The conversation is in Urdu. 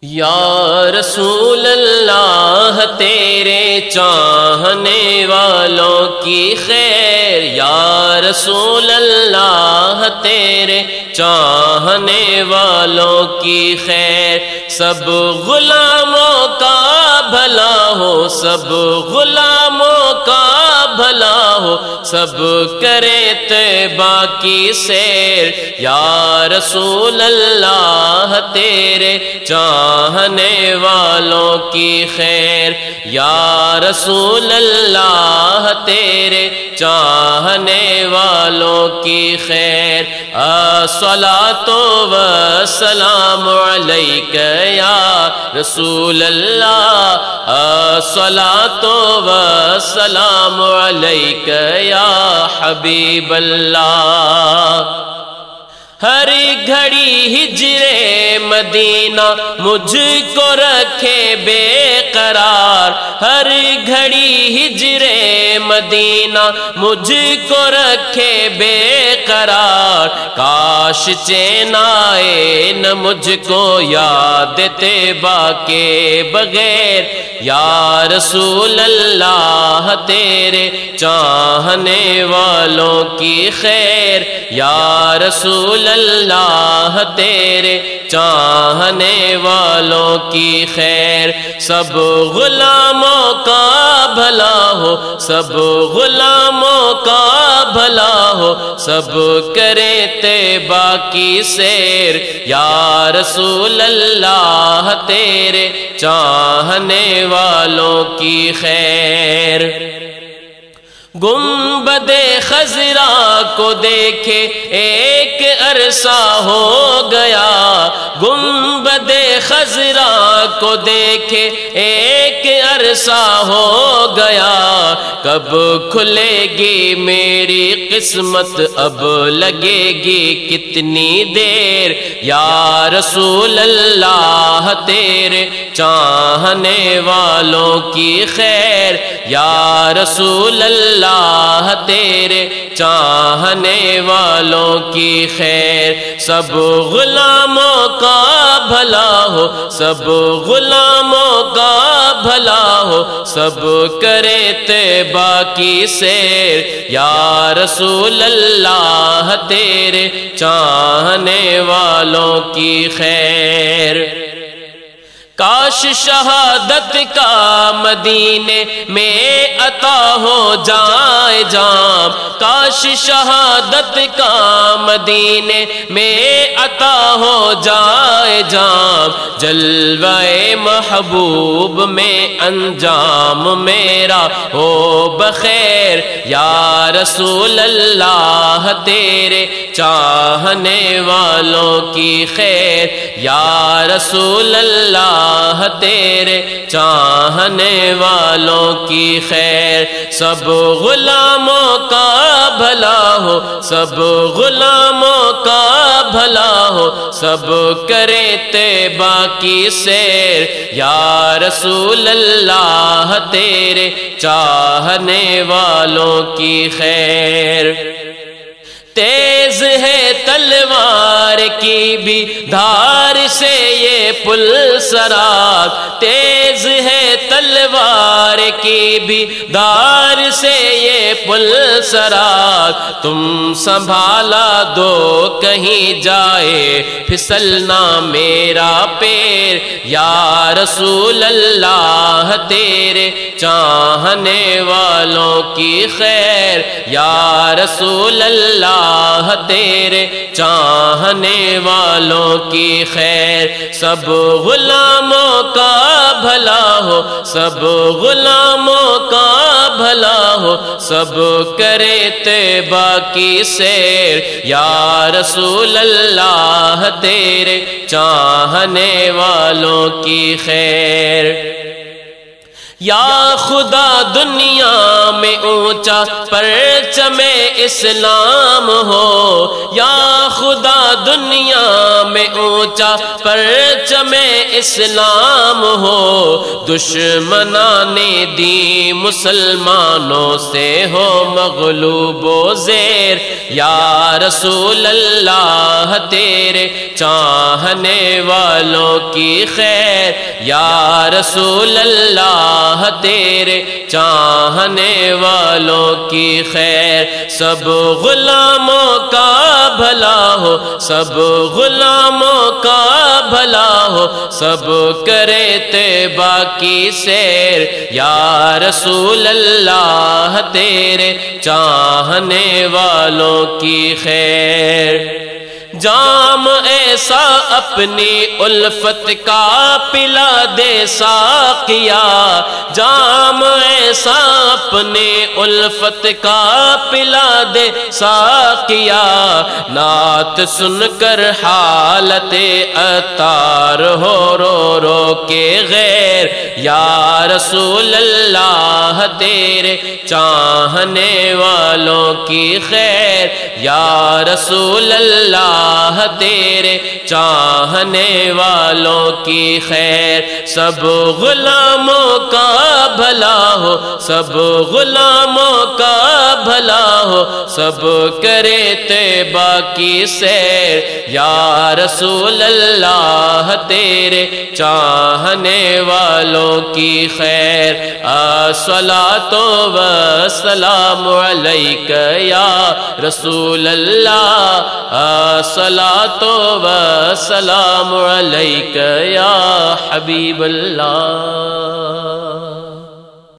یا رسول اللہ تیرے چاہنے والوں کی خیر، یا رسول اللہ تیرے چاہنے والوں کی خیر، سب غلاموں کا بھلا ہو، سب غلاموں کا بھلا ہو، سب کرے طیبہ کی سیر، یا رسول اللہ تیرے چاہنے والوں کی خیر، یا رسول اللہ تیرے چاہنے والوں کی خیر، الصلاۃ والسلام علیک یا رسول اللہ، الصلاۃ والسلام علیک یا حبیب اللہ۔ ہر گھڑی ہجر مدینہ مجھ کو رکھے بے قرار، ہر گھڑی ہجر مدینہ مجھ کو رکھے بے قرار، کاش چین آئے نہ مجھ کو یاد طیبہ کے بغیر، یا رسول اللہ تیرے چاہنے والوں کی خیر، یا رسول اللہ تیرے چاہنے والوں کی خیر، سب غلاموں کا بھلا ہو، سب غلاموں کا بھلا ہو، سب کرے طیبہ کی سیر، یا رسول اللہ تیرے چاہنے والوں کی خیر۔ گنبد خضرا کو دیکھے ایک عرصہ ہو گیا، گنبد خضرا کو دیکھے ایک عرصہ ہو گیا، کب کھلے گی میری قسمت، اب لگے گی کتنی دیر، یا رسول اللہ تیرے چاہنے والوں کی خیر، یا رسول اللہ تیرے چاہنے والوں کی خیر، سب غلاموں کا بھلا ہو، سب غلاموں کا بھلا ہو، سب کرے طیبہ کی سیر، یا رسول اللہ تیرے چاہنے والوں کی خیر۔ کاش شہادت کا مدینے میں عطا ہو جائے جام، کاش شہادت کا مدینے میں عطا ہو جائے جام، جلوہ محبوب میں انجام میرا ہو بخیر، یا رسول اللہ تیرے چاہنے والوں کی خیر، یا رسول اللہ تیرے چاہنے والوں کی خیر، سب غلاموں کا بھلا ہو، سب غلاموں کا بھلا ہو، سب کرے طیبہ کی سیر، یا رسول اللہ تیرے چاہنے والوں کی خیر۔ تیز ہے تلوار کی بھی دھار سے یہ پل سرات، تیز ہے تلوار کی بھی دھار سے یہ پل سرات، تم سنبھالا دو کہیں جائے پھسلنا میرا پیر، یا رسول اللہ تیرے چاہنے والوں کی خیر، یا رسول اللہ تیرے چاہنے والوں کی خیر، سب غلاموں کا بھلا ہو، سب غلاموں کا بھلا ہو، سب کرے طیبہ کی سیر، یا رسول اللہ تیرے چاہنے والوں کی خیر۔ یا خدا دنیا میں اونچا پرچم اسلام ہو، یا خدا دنیا میں اونچا پرچم اسلام ہو، دشمنان دین مسلمانوں سے ہو مغلوب و زیر، یا رسول اللہ تیرے چاہنے والوں کی خیر، یا رسول اللہ تیرے چاہنے والوں کی خیر، سب غلاموں کا بھلا ہو، سب غلاموں کا بھلا ہو، سب کرے طیبہ کی سیر، یا رسول اللہ تیرے چاہنے والوں کی خیر۔ جام ایسا اپنی الفت کا پلا دے ساقیا، جام ایسا اپنی الفت کا پلا دے ساقیا، نعت سن کر حالت عطار ہو رو رو کے غیر، یا رسول اللہ تیرے چاہنے والوں کی خیر، یا رسول اللہ تیرے چاہنے والوں کی خیر، سب غلاموں کا بھلا ہو، سب غلاموں کا بھلا ہو، سب کرے طیبہ کی سیر، یا رسول اللہ تیرے چاہنے والوں کی خیر، الصلاۃ والسلام علیک یا رسول اللہ، الصلاۃ والسلام علیک یا حبیب اللہ۔